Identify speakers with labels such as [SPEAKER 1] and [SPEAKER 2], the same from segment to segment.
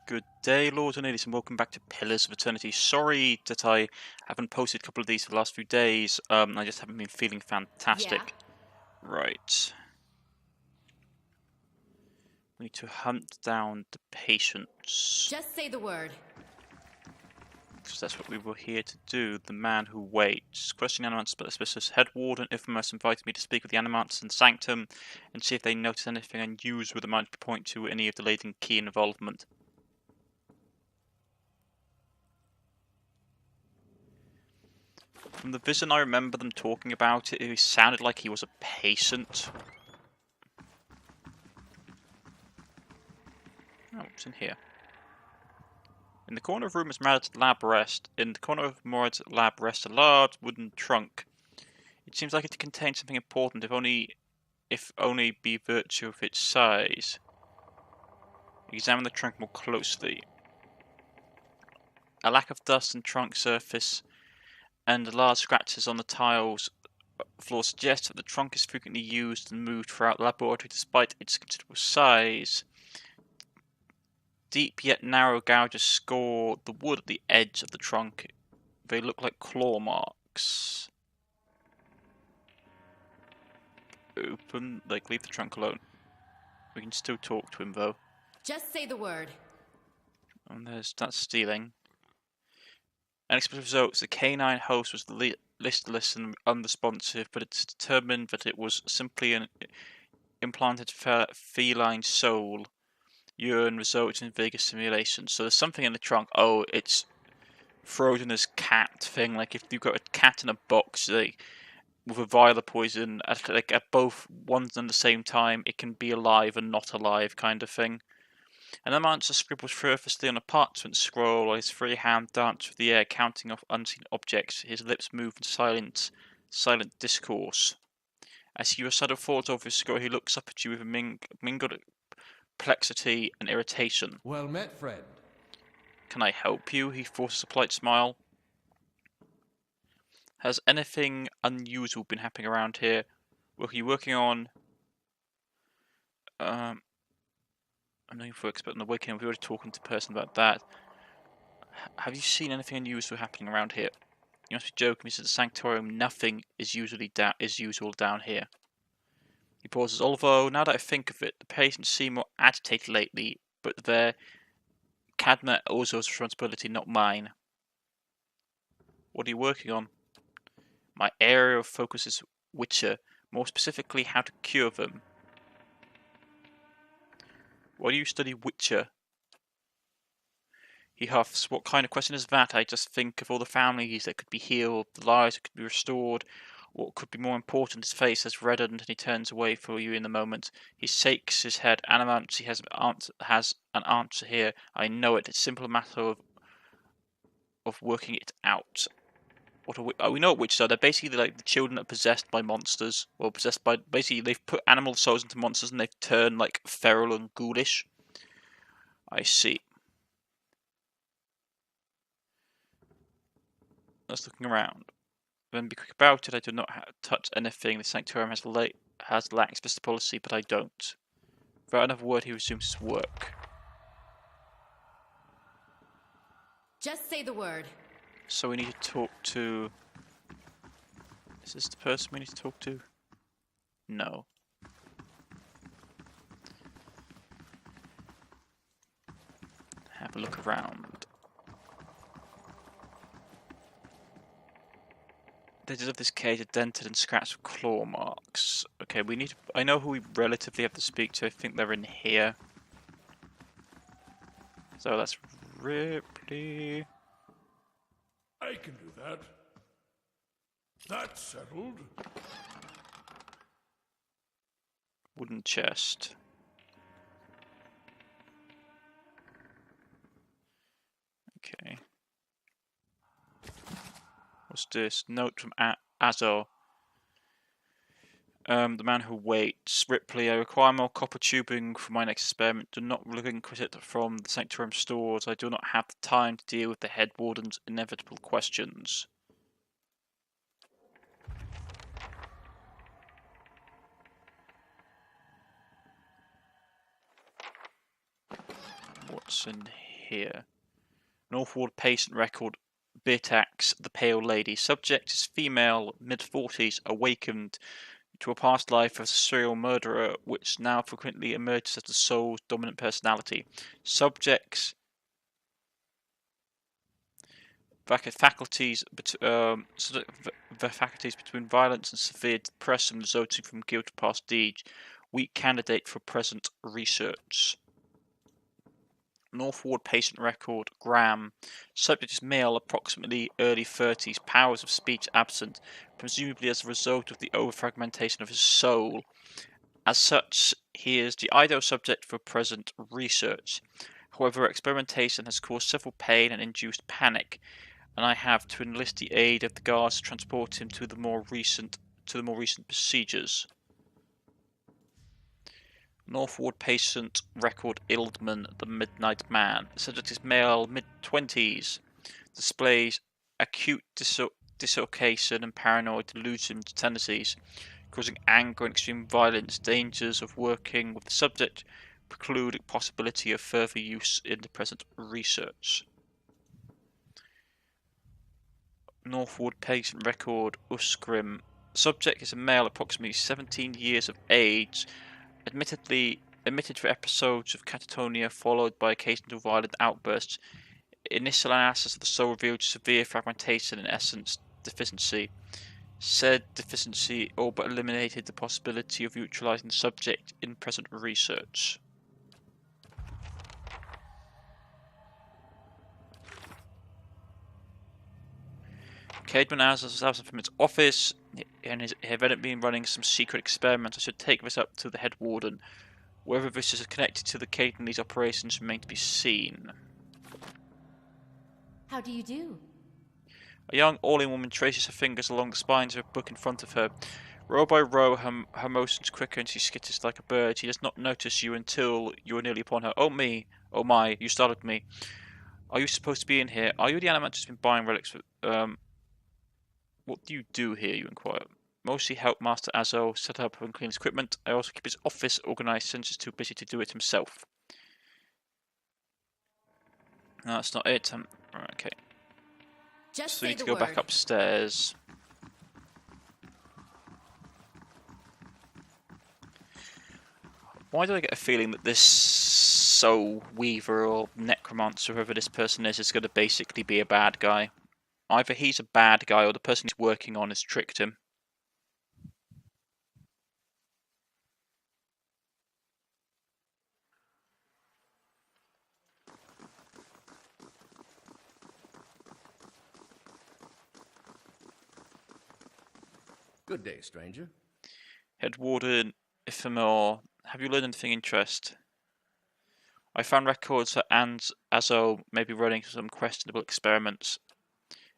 [SPEAKER 1] Good day, Lords and ladies, and welcome back to Pillars of Eternity. Sorry that I haven't posted a couple of these for the last few days. I just haven't been feeling fantastic. Yeah. Right. We need to hunt down the patients.
[SPEAKER 2] Just say the word.
[SPEAKER 1] Because that's what we were here to do. The man who waits. Questioning Animants, but Suspicious. Head Warden Infamous invited me to speak with the Animants in Sanctum and see if they notice anything unusual that might point to any of the latent key involvement. From the vision, I remember them talking about it. He sounded like he was a patient. Oh, what's in here? In the corner of room is Murad's lab rest. In the corner of Murad's lab rests a large wooden trunk. It seems like it contains something important, if only by virtue of its size. Examine the trunk more closely. A lack of dust and trunk surface and large scratches on the tiles floor suggest that the trunk is frequently used and moved throughout the laboratory despite its considerable size. Deep yet narrow gouges score the wood at the edge of the trunk. They look like claw marks. Leave the trunk alone. We can still talk to him though.
[SPEAKER 2] Just say the word.
[SPEAKER 1] And that's stealing. Unexpected results. The canine host was listless and unresponsive, but it's determined that it was simply an implanted feline soul. Urine results in vagus simulation. So there's something in the trunk. Oh, it's frozen as cat thing. Like if you've got a cat in a box, with a vial of poison, at both ones and the same time, it can be alive and not alive, kind of thing. And the monster scribbles furiously on a parchment scroll while his free hand dances through the air, counting off unseen objects. His lips move in silent discourse. As you recite thoughts over his scroll, he looks up at you with a mingled perplexity and irritation.
[SPEAKER 3] Well met, friend.
[SPEAKER 1] Can I help you? He forces a polite smile. Has anything unusual been happening around here? What are you working on? I'm looking for expert on the awakening. We've already talking to the person about that. Have you seen anything unusual happening around here? You must be joking. He said the sanctorium. Nothing is usual down here. He pauses. Although now that I think of it, the patients seem more agitated lately. But they're Cadna Ozo's responsibility, not mine. What are you working on? My area of focus is Witcher. More specifically, how to cure them. Why do you study Witcher? He huffs. What kind of question is that? I just think of all the families that could be healed, the lives that could be restored. What could be more important? His face has reddened and he turns away from you in the moment. He shakes his head. Animancy has an answer here. I know it. It's a simple matter of working it out. We know what witches are. They're basically like the children that are possessed by monsters. Or possessed by... Basically, they've put animal souls into monsters and they've turned like feral and ghoulish. I see. Let's looking around. Then be quick about it. I do not touch anything. The sanctorium has lax explicit policy, but I don't. Without another word, he resumes his work.
[SPEAKER 2] Just say the word.
[SPEAKER 1] So we need to talk to... Is this the person we need to talk to? No. Have a look around. The edges of this cage are dented and scratched with claw marks. Okay, we need to... I know who we relatively have to speak to. I think they're in here. So that's Ripley...
[SPEAKER 3] I can do that. That's settled.
[SPEAKER 1] Wooden chest. Okay. What's this? Note from Azor. The man who waits. Ripley, I require more copper tubing for my next experiment. Do not relinquish it from the sanctorium stores. I do not have the time to deal with the head warden's inevitable questions. What's in here. Northward patient record. Birtax, the Pale Lady. Subject is female, mid-40s, awakened to a past life as a serial murderer, which now frequently emerges as the soul's dominant personality. Subjects faculties between violence and severe depression resulting from guilt of past deeds. Weak candidate for present research. Northward patient record. Graham. Subject is male, approximately early 30s, powers of speech absent, presumably as a result of the overfragmentation of his soul. As such, he is the ideal subject for present research. However, experimentation has caused several pain and induced panic, and I have to enlist the aid of the guards to transport him to the more recent procedures. Northward patient record. Ildman, the Midnight Man. The subject is male, mid-20s, displays acute dislocation and paranoid delusion tendencies, causing anger and extreme violence. Dangers of working with the subject preclude the possibility of further use in the present research. Northward patient record. Usgrim. Subject is a male, approximately 17 years of age, admitted for episodes of catatonia followed by occasional violent outbursts. Initial analysis of the soul revealed severe fragmentation and essence deficiency. Said deficiency all but eliminated the possibility of neutralizing the subject in present research. Cademan was absent from its office and has evidently been running some secret experiment. I should take this up to the head warden. Whether this is connected to the Caden's operations remains to be seen.
[SPEAKER 2] How do you do?
[SPEAKER 1] A young Orlean woman traces her fingers along the spines of a book in front of her. Row by row, her motions quicker and she skitters like a bird. She does not notice you until you are nearly upon her. Oh me, oh my, you startled me. Are you supposed to be in here? Are you the animal who's been buying relics for, What do you do here, you inquire? Mostly help Master Azo set up and clean his equipment. I also keep his office organised since he's too busy to do it himself. No, that's not it. Right, okay.
[SPEAKER 2] Just
[SPEAKER 1] So we
[SPEAKER 2] say
[SPEAKER 1] need to
[SPEAKER 2] the
[SPEAKER 1] go
[SPEAKER 2] word.
[SPEAKER 1] back upstairs. Why do I get a feeling that this soul weaver or necromancer, whoever this person is going to basically be a bad guy? Either he's a bad guy or the person he's working on has tricked him.
[SPEAKER 3] Good day, stranger.
[SPEAKER 1] Head Warden Ephemer, have you learned anything interesting? I found records that Azo may be running some questionable experiments.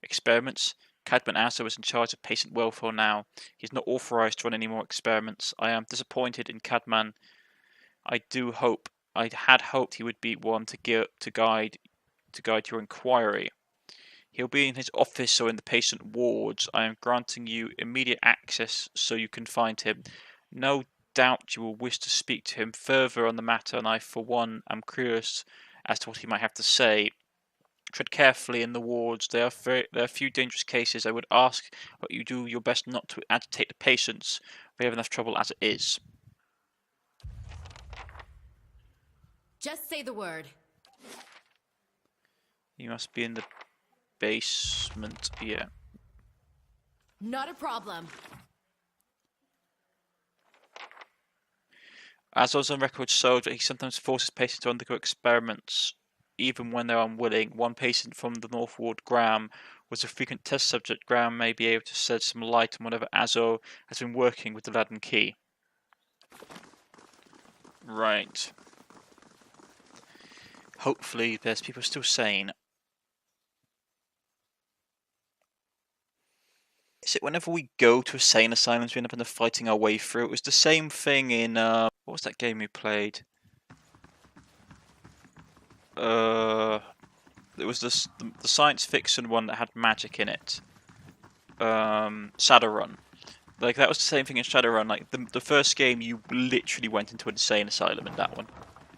[SPEAKER 1] Experiments? Cadman Azo is in charge of patient welfare now. He is not authorized to run any more experiments. I am disappointed in Cadman. I had hoped he would be one to guide your inquiry. He'll be in his office or in the patient wards. I am granting you immediate access so you can find him. No doubt you will wish to speak to him further on the matter, and I, for one, am curious as to what he might have to say. Tread carefully in the wards. There are few dangerous cases. I would ask that you do your best not to agitate the patients. We have enough trouble as it is.
[SPEAKER 2] Just say the word.
[SPEAKER 1] You must be in the basement. Yeah.
[SPEAKER 2] Not a problem.
[SPEAKER 1] As was on record showed that he sometimes forces patients to undergo experiments, even when they're unwilling. One patient from the Northward, Graham, was a frequent test subject. Graham may be able to shed some light on whatever Azo has been working with the Aladdin key. Right. Hopefully there's people still sane. Is it whenever we go to sane asylums we end up fighting our way through? It was the same thing in what was that game we played? It was the science fiction one that had magic in it. Shadowrun. Like that was the same thing in Shadowrun. Like the first game, you literally went into an insane asylum in that one.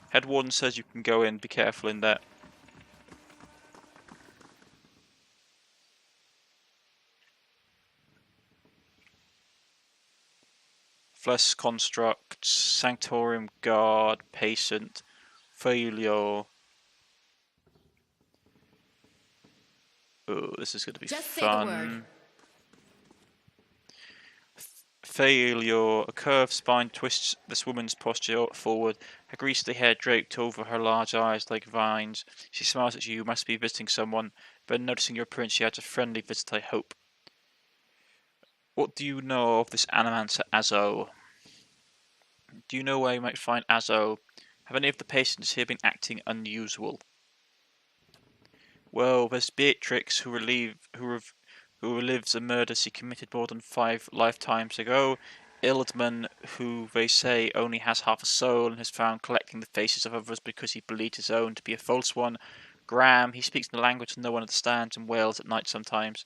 [SPEAKER 1] Head Warden says you can go in. Be careful in there. Flesh Construct, Sanctorium Guard, Patient, Failure. Oh, this is going to be
[SPEAKER 2] Just
[SPEAKER 1] fun.
[SPEAKER 2] say the word.
[SPEAKER 1] Failure. A curved spine twists this woman's posture forward, her greasy hair draped over her large eyes like vines. She smiles at you, must be visiting someone, but noticing your appearance she adds a friendly visit, I hope. What do you know of this animancer Azo? Do you know where you might find Azo? Have any of the patients here been acting unusual? Well, there's Beatrix, who relives a murder she committed more than 5 lifetimes ago. Ildman, who they say only has half a soul and is found collecting the faces of others because he believed his own to be a false one. Graham, he speaks in a language no one understands and wails at night sometimes.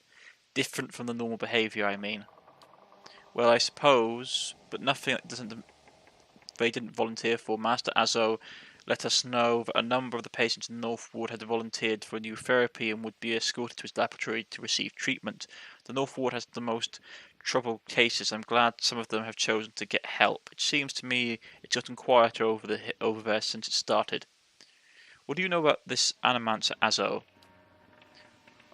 [SPEAKER 1] Different from the normal behaviour, I mean. Well, I suppose, but nothing that they didn't volunteer for. Master Azo let us know that a number of the patients in Northwood had volunteered for a new therapy and would be escorted to his laboratory to receive treatment. The Northwood has the most troubled cases. I'm glad some of them have chosen to get help. It seems to me it's gotten quieter over there since it started. What do you know about this Animancer Azo?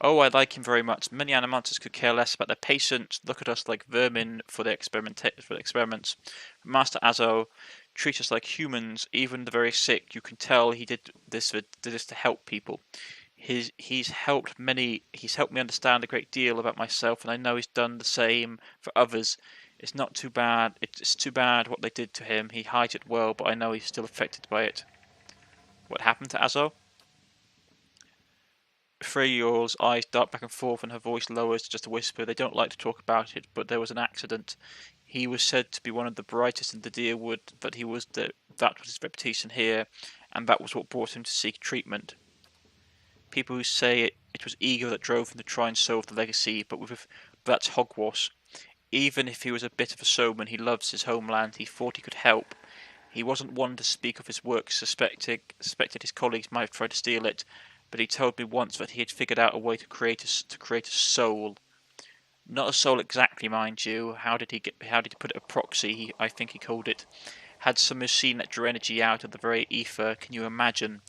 [SPEAKER 1] Oh, I like him very much. Many animators could care less about their patients, look at us like vermin for the experiments. Master Azo treats us like humans, even the very sick. You can tell he did this to help people. He's helped me understand a great deal about myself, and I know he's done the same for others. It's not too bad. It's too bad what they did to him. He hides it well, but I know he's still affected by it. What happened to Azo? Freyyor's eyes dart back and forth and her voice lowers to just a whisper. They don't like to talk about it, but there was an accident. He was said to be one of the brightest in the Deerwood, that was his reputation here, and that was what brought him to seek treatment. People who say it was ego that drove him to try and solve the legacy, but that's hogwash. Even if he was a bit of a showman, he loves his homeland. He thought he could help. He wasn't one to speak of his work, suspected his colleagues might have tried to steal it, but he told me once that he had figured out a way to create a soul. Not a soul exactly, mind you. How did he put it? A proxy, I think he called it. Had some machine that drew energy out of the very ether. Can you imagine?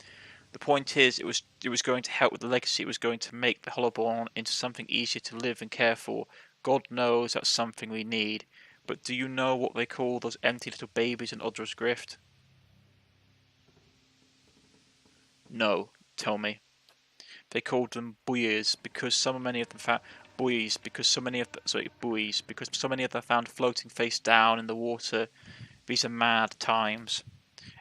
[SPEAKER 1] The point is, it was going to help with the legacy. It was going to make the Hollowborn into something easier to live and care for. God knows that's something we need. But do you know what they call those empty little babies in Odra's Grift? No, tell me. They called them buoys because so many of them found buoys because so many of them found floating face down in the water. These are mad times.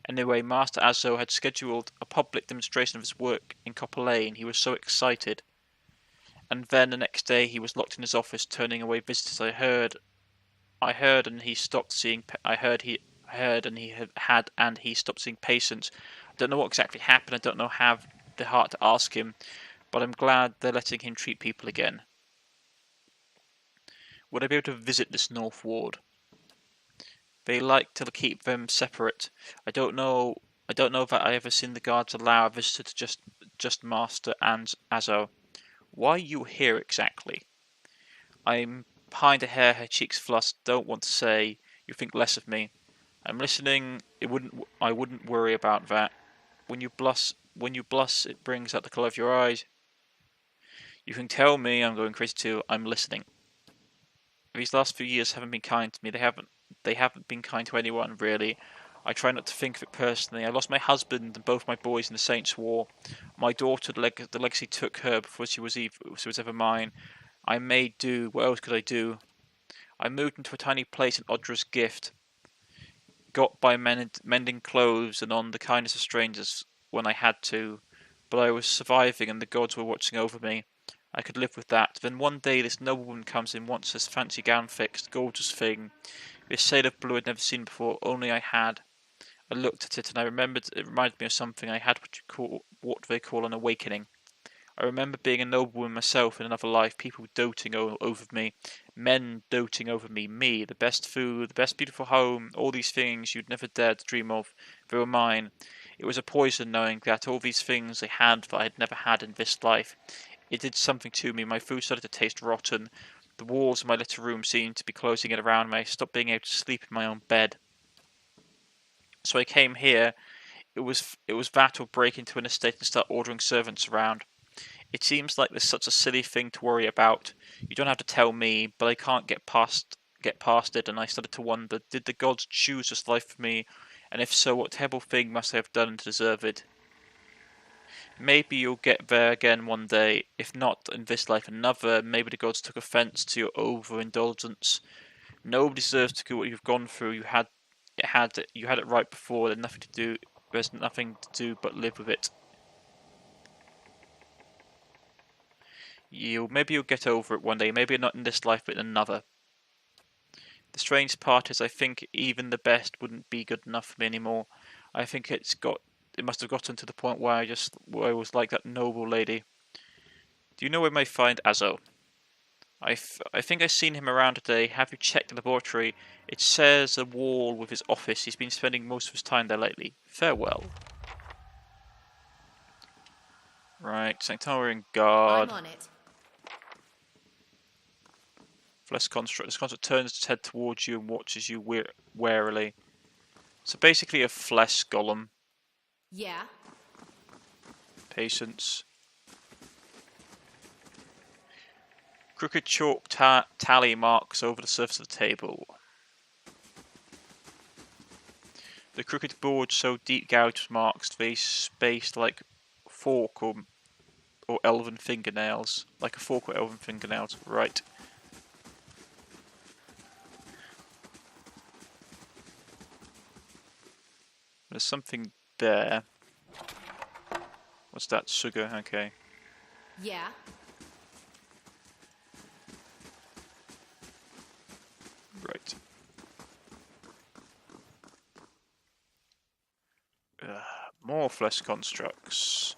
[SPEAKER 1] Anyway, Master Azo had scheduled a public demonstration of his work in Copper Lane. He was so excited. And then the next day he was locked in his office, turning away visitors. I heard, and he stopped seeing. He stopped seeing patients. I don't know what exactly happened. I don't know have the heart to ask him, but I'm glad they're letting him treat people again. Would I be able to visit this North Ward? They like to keep them separate. I don't know that I ever seen the guards allow a visitor to just Master and Azo. Why are you here exactly? I'm behind a hair, her cheeks flushed. Don't want to say. You think less of me. I'm listening. I wouldn't worry about that. When you blush, it brings out the colour of your eyes. You can tell me I'm going crazy too. I'm listening. These last few years haven't been kind to me. They haven't been kind to anyone, really. I try not to think of it personally. I lost my husband and both my boys in the Saints' War. My daughter, the legacy took her before she was ever mine. I made do. What else could I do? I moved into a tiny place in Odra's Gift. Got by mending clothes and on the kindness of strangers when I had to. But I was surviving and the gods were watching over me. I could live with that. Then one day this noblewoman comes in, wants this fancy gown fixed, gorgeous thing. This shade of blue I'd never seen before, only I had. I looked at it and I remembered it reminded me of something. I had what they call an awakening. I remember being a noblewoman myself in another life, people doting over me, men doting over me, the best food, the best beautiful home, all these things you'd never dared to dream of, they were mine. It was a poison knowing that all these things I had that I had never had in this life. It did something to me. My food started to taste rotten. The walls of my little room seemed to be closing in around me. I stopped being able to sleep in my own bed. So I came here. It was that or break into an estate and start ordering servants around. It seems like there's such a silly thing to worry about. You don't have to tell me, but I can't get past it, and I started to wonder, did the gods choose this life for me? And if so, what terrible thing must I have done to deserve it? Maybe you'll get there again one day. If not in this life, another. Maybe the gods took offense to your overindulgence. Nobody deserves to go what you've gone through. You had it right before. There's nothing to do but live with it. Maybe you'll get over it one day. Maybe not in this life, but in another. The strange part is, I think even the best wouldn't be good enough for me anymore. I think it must have gotten to the point where I was like that noble lady. Do you know where I may find Azo? I think I've seen him around today. Have you checked the laboratory? It shares a wall with his office. He's been spending most of his time there lately. Farewell. Right, Sanctorian Guard.
[SPEAKER 2] I'm on it.
[SPEAKER 1] Flesh construct. This construct turns its head towards you and watches you warily. So basically a flesh golem.
[SPEAKER 2] Yeah.
[SPEAKER 1] Patience. Crooked chalk tally marks over the surface of the table. The crooked board showed deep gouge marks, they spaced like fork or elven fingernails. Like a fork or elven fingernails. Right. There's something there. What's that? Sugar, okay.
[SPEAKER 2] Yeah.
[SPEAKER 1] Right. More flesh constructs.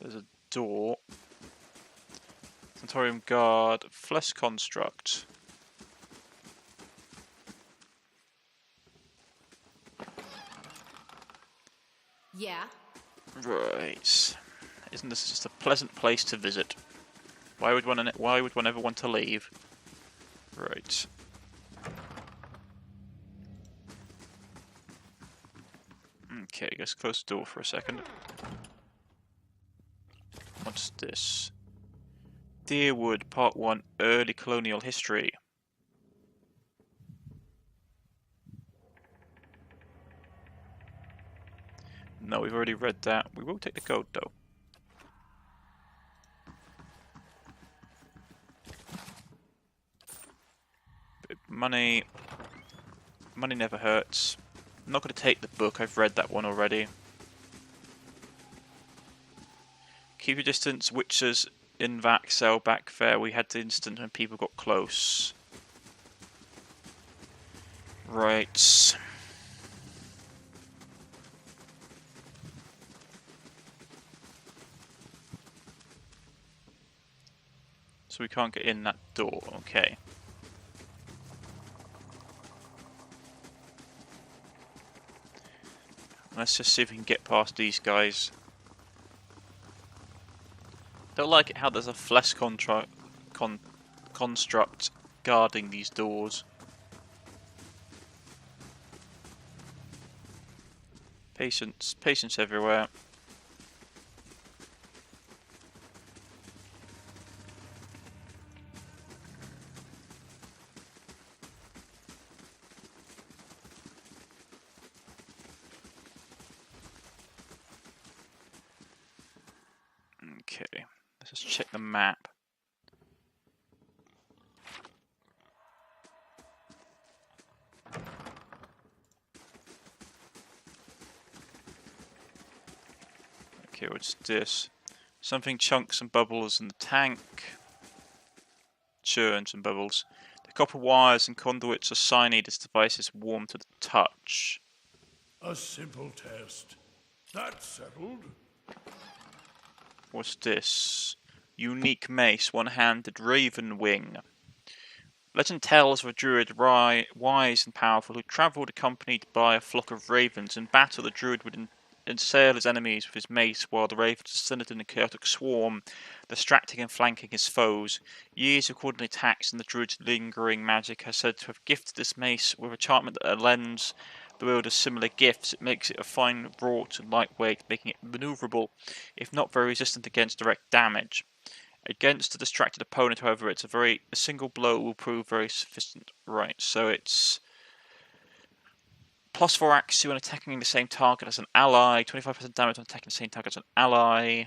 [SPEAKER 1] There's a door. Santorium Guard, flesh construct.
[SPEAKER 2] Yeah.
[SPEAKER 1] Right. Isn't this just a pleasant place to visit? Why would one ever want to leave? Right. Okay, let's close the door for a second. What's this? Deerwood, Part 1, Early Colonial History. No, we've already read that. We will take the code, though. But money never hurts. I'm not going to take the book, I've read that one already. Keep your distance, witches in that cell back there. We had the incident when people got close. Right. So we can't get in that door, okay. Let's just see if we can get past these guys. Don't like it how there's a flesh construct guarding these doors. Patience everywhere. Okay, let's just check the map. Okay, what's this? Something chunks and bubbles in the tank. Churns and bubbles. The copper wires and conduits are shiny. This device is warm to the touch.
[SPEAKER 4] A simple test. That's settled.
[SPEAKER 1] What's this? Unique mace, one-handed raven wing. Legend tells of a druid wise and powerful who travelled accompanied by a flock of ravens. In battle, the druid would assail his enemies with his mace, while the ravens descended in a chaotic swarm, distracting and flanking his foes. Years of coordinated attacks and the druid's lingering magic are said to have gifted this mace with a enchantment that lends the wielder similar gifts. It makes it a fine wrought and lightweight, making it maneuverable, if not very resistant against direct damage. Against a distracted opponent, however, a single blow will prove very sufficient. Right, so it's +4 accuracy when attacking the same target as an ally, 25% damage when attacking the same target as an ally.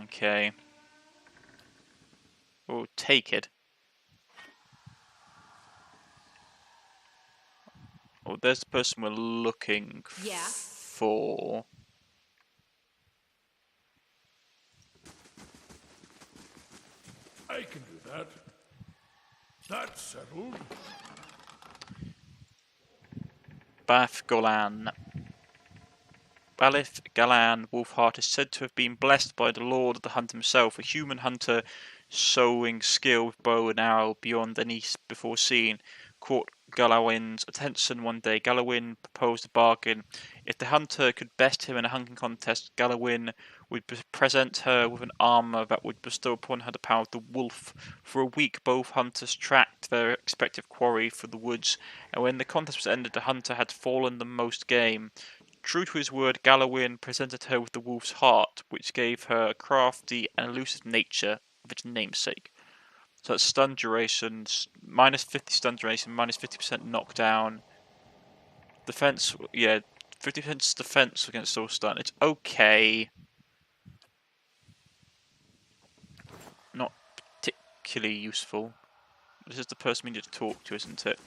[SPEAKER 1] Okay. We'll take it. Oh, there's the person we're looking for.
[SPEAKER 4] I can do that. That's settled.
[SPEAKER 1] Bath Golan. Balith Galan Wolfheart is said to have been blessed by the Lord of the Hunt himself, a human hunter showing skill with bow and arrow beyond any before seen. Caught Galawin's attention one day. Galawin proposed a bargain. If the hunter could best him in a hunting contest, Galawin would present her with an armour that would bestow upon her the power of the wolf. For a week, both hunters tracked their respective quarry through the woods, and when the contest was ended, the hunter had fallen the most game. True to his word, Galawin presented her with the wolf's heart, which gave her a crafty and elusive nature of its namesake. So that's stun duration, minus 50 stun duration, minus 50% knockdown. Defense, yeah, 50% defense against all stun. It's okay. Not particularly useful. This is the person we need to talk to, isn't it?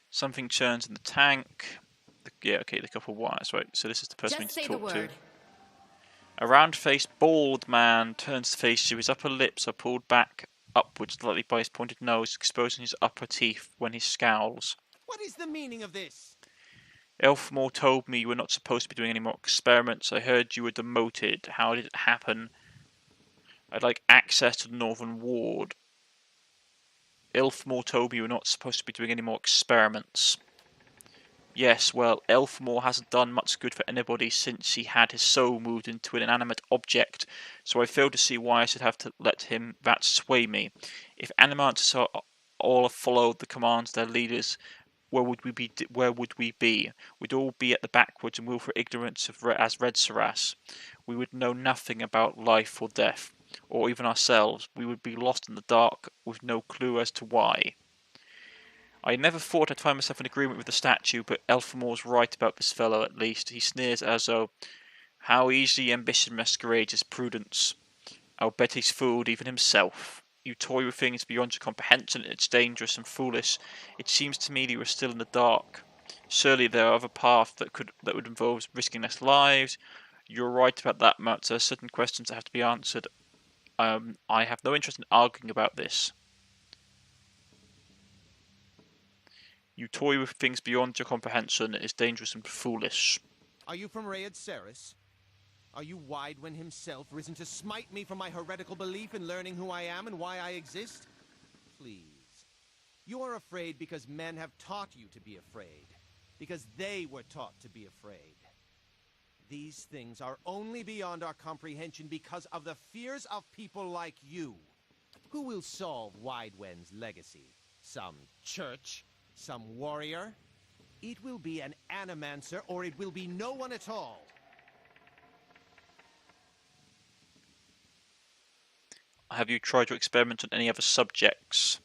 [SPEAKER 1] Something churns in the tank. Yeah, okay, the couple wires, right. So this is the person we need to talk to. A round-faced, bald man turns to face you. His upper lips are pulled back upwards slightly by his pointed nose, exposing his upper teeth when he scowls.
[SPEAKER 5] What is the meaning of this?
[SPEAKER 1] Elfmore told me you were not supposed to be doing any more experiments. I heard you were demoted. How did it happen? I'd like access to the Northern Ward. Elfmore told me you were not supposed to be doing any more experiments. Yes, well, Elfmore hasn't done much good for anybody since he had his soul moved into an inanimate object, so I fail to see why I should have to let that sway me. If animats all followed the commands of their leaders, where would we be? We'd all be at the backwoods and willful ignorance as Red Saras. We would know nothing about life or death, or even ourselves. We would be lost in the dark with no clue as to why. I never thought I'd find myself in agreement with the statue, but Elfmore's right about this fellow at least. He sneers as though, how easily ambition masquerades as prudence. I'll bet he's fooled even himself. You toy with things beyond your comprehension, it's dangerous and foolish. It seems to me that you are still in the dark. Surely there are other paths that would involve risking less lives. You're right about that much. There are certain questions that have to be answered. I have no interest in arguing about this. You toy with things beyond your comprehension. It is dangerous and foolish.
[SPEAKER 5] Are you from Rayed Ceres? Are you Icewind himself, risen to smite me for my heretical belief in learning who I am and why I exist? Please. You are afraid because men have taught you to be afraid. Because they were taught to be afraid. These things are only beyond our comprehension because of the fears of people like you. Who will solve Icewynd's legacy? Some church? Some warrior? It will be an animancer, or it will be no one at all.
[SPEAKER 1] Have you tried to experiment on any other subjects?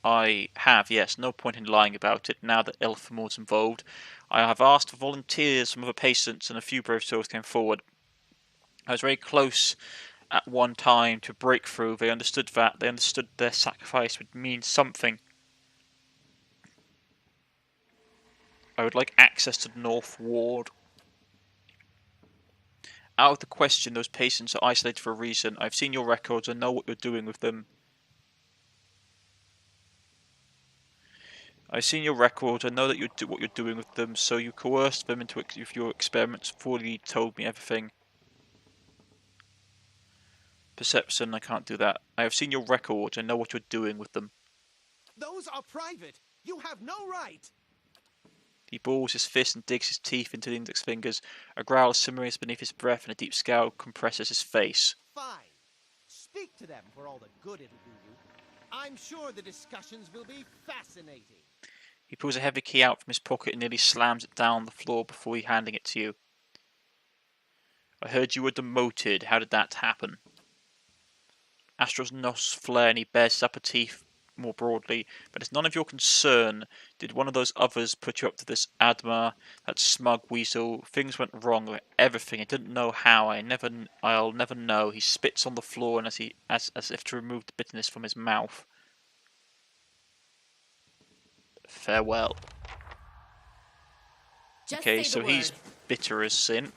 [SPEAKER 1] I have, yes. No point in lying about it, now that Elfmore's involved. I have asked for volunteers from other patients, and a few brave souls came forward. I was very close at one time to breakthrough. They understood that. They understood their sacrifice would mean something. I would like access to the North Ward. Out of the question, those patients are isolated for a reason. I've seen your records and know what you're doing with them. I've seen your record. I know that you do what you're doing with them, so you coerced them into your experiments before you told me everything. Perception, I can't do that. I have seen your record. I know what you're doing with them.
[SPEAKER 5] Those are private. You have no right.
[SPEAKER 1] He balls his fist and digs his teeth into the index fingers. A growl simmering beneath his breath and a deep scowl compresses his face.
[SPEAKER 5] Fine. Speak to them for all the good it'll do you. I'm sure the discussions will be fascinating.
[SPEAKER 1] He pulls a heavy key out from his pocket and nearly slams it down on the floor before handing it to you. I heard you were demoted. How did that happen? Astro's nostrils flare and he bares his upper teeth more broadly, but it's none of your concern. Did one of those others put you up to this, Adma, that smug weasel? Things went wrong with everything. I didn't know how. I'll never know. He spits on the floor and as if to remove the bitterness from his mouth. Farewell.
[SPEAKER 2] Just
[SPEAKER 1] Okay,
[SPEAKER 2] say
[SPEAKER 1] so
[SPEAKER 2] the
[SPEAKER 1] he's
[SPEAKER 2] word.
[SPEAKER 1] bitter as sin.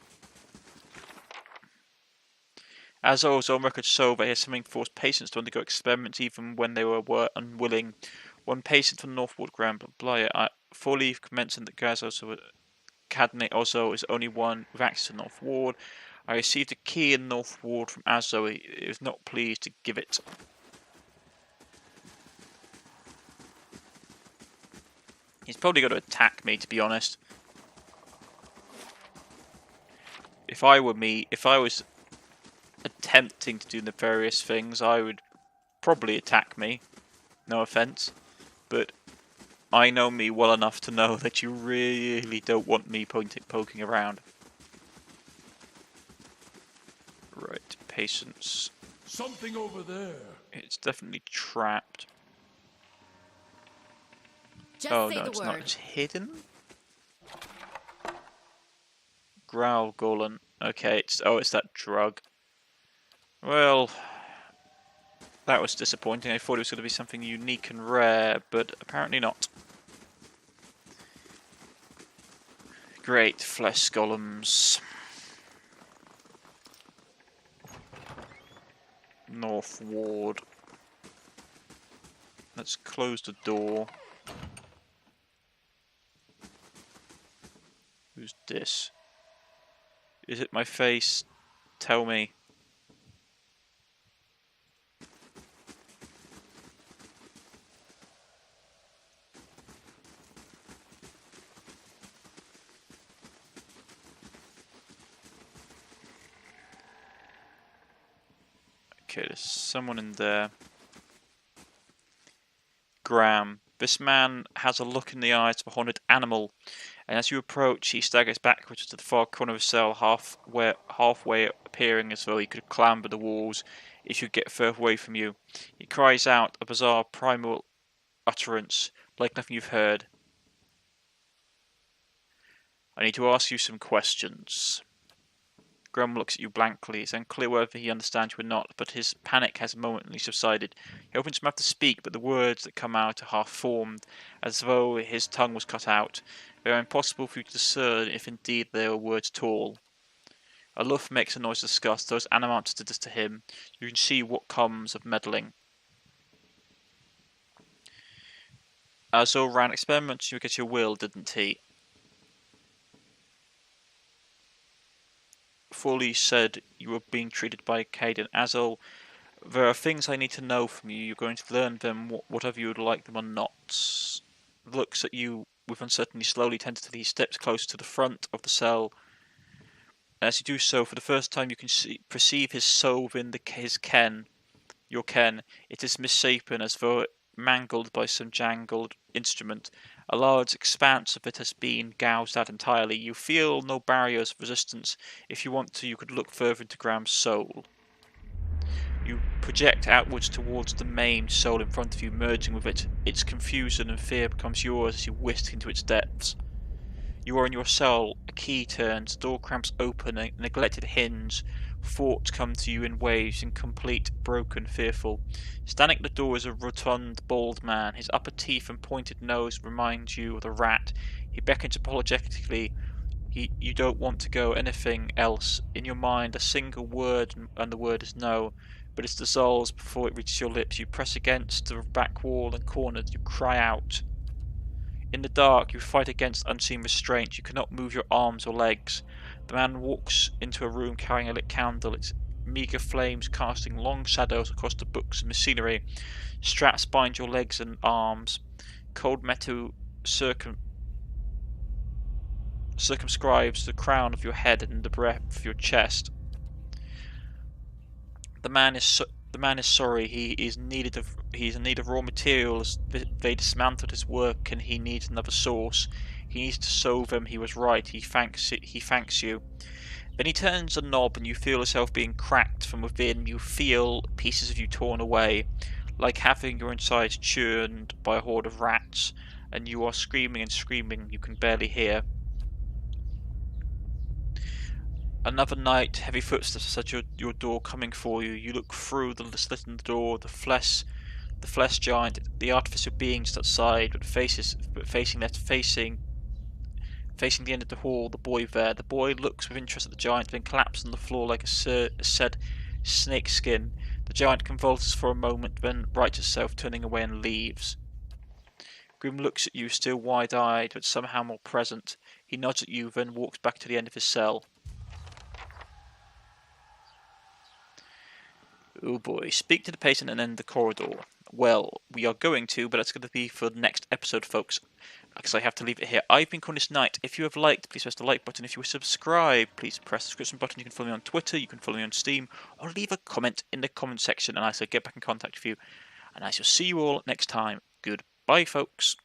[SPEAKER 1] As always, on record so, they had something forced patients to undergo experiments even when they were unwilling. One patient from Northward Grand Blyre, fully commencing that Cadney Ozo is only one with access to North Ward. I received a key in North Ward from Azo. He was not pleased to give it. He's probably going to attack me, to be honest. If I was attempting to do the various things, I would probably attack me. No offense, but I know me well enough to know that you really don't want me poking around. Right, patience.
[SPEAKER 4] Something over there.
[SPEAKER 1] It's definitely trapped.
[SPEAKER 2] Just
[SPEAKER 1] Oh
[SPEAKER 2] say
[SPEAKER 1] no,
[SPEAKER 2] the
[SPEAKER 1] it's
[SPEAKER 2] word.
[SPEAKER 1] not. It's hidden. Growl Golem. Okay, it's that drug. Well, that was disappointing. I thought it was going to be something unique and rare, but apparently not. Great flesh golems. North Ward. Let's close the door. Who's this? Is it my face? Tell me. Okay, there's someone in there. Graham. This man has a look in the eyes of a haunted animal, and as you approach, he staggers backwards to the far corner of the cell, halfway appearing as though he could clamber the walls if he could get further away from you. He cries out, a bizarre primal utterance, like nothing you've heard. I need to ask you some questions. Graham looks at you blankly. It's unclear whether he understands you or not, but his panic has momentarily subsided. He opens his mouth to speak, but the words that come out are half-formed, as though his tongue was cut out. They are impossible for you to discern if indeed they are words at all. A luff makes a noise of disgust. Those animals did this to him. You can see what comes of meddling. Azul ran experiments to get your will, didn't he? Fully said you were being treated by Caden Azul. There are things I need to know from you. You're going to learn them, whatever you would like them or not. Looks at you with uncertainty, slowly, tentatively. He steps close to the front of the cell. As you do so, for the first time, you can perceive his soul within your ken. It is misshapen, as though mangled by some jangled instrument. A large expanse of it has been gouged out entirely. You feel no barriers of resistance. If you want to, you could look further into Graham's soul. You project outwards towards the maimed soul in front of you, merging with it. Its confusion and fear becomes yours as you whisk into its depths. You are in your cell. A key turns, the door cramps open, a neglected hinge. Thoughts come to you in waves, incomplete, broken, fearful. Standing at the door is a rotund, bald man. His upper teeth and pointed nose remind you of the rat. He beckons apologetically. You don't want to go anything else. In your mind, a single word, and the word is no. But it dissolves before it reaches your lips. You press against the back wall and cornered. You cry out. In the dark, you fight against unseen restraints. You cannot move your arms or legs. The man walks into a room carrying a lit candle, its meagre flames casting long shadows across the books and machinery. Straps bind your legs and arms. Cold metal circumscribes the crown of your head and the breadth of your chest. The man is sorry. He is in need of raw materials. They dismantled his work, and he needs another source. He needs to solve them. He was right. He thanks you. Then he turns a knob, and you feel yourself being cracked from within. You feel pieces of you torn away, like having your insides churned by a horde of rats, and you are screaming and screaming. You can barely hear. Another night, heavy footsteps at your door coming for you. You look through the slit in the door. The flesh giant, the artificial being just outside, but facing the end of the hall. The boy there. The boy looks with interest at the giant, then collapses on the floor like a said snake skin. The giant convulses for a moment, then rights itself, turning away and leaves. Grim looks at you, still wide-eyed, but somehow more present. He nods at you, then walks back to the end of his cell. Oh boy, speak to the patient and end the corridor. Well, we are going to, but that's going to be for the next episode, folks, because I have to leave it here. I've been Cornish-Knight. If you have liked, please press the like button. If you subscribe, please press the subscription button. You can follow me on Twitter, you can follow me on Steam, or leave a comment in the comment section, and I shall get back in contact with you. And I shall see you all next time. Goodbye, folks.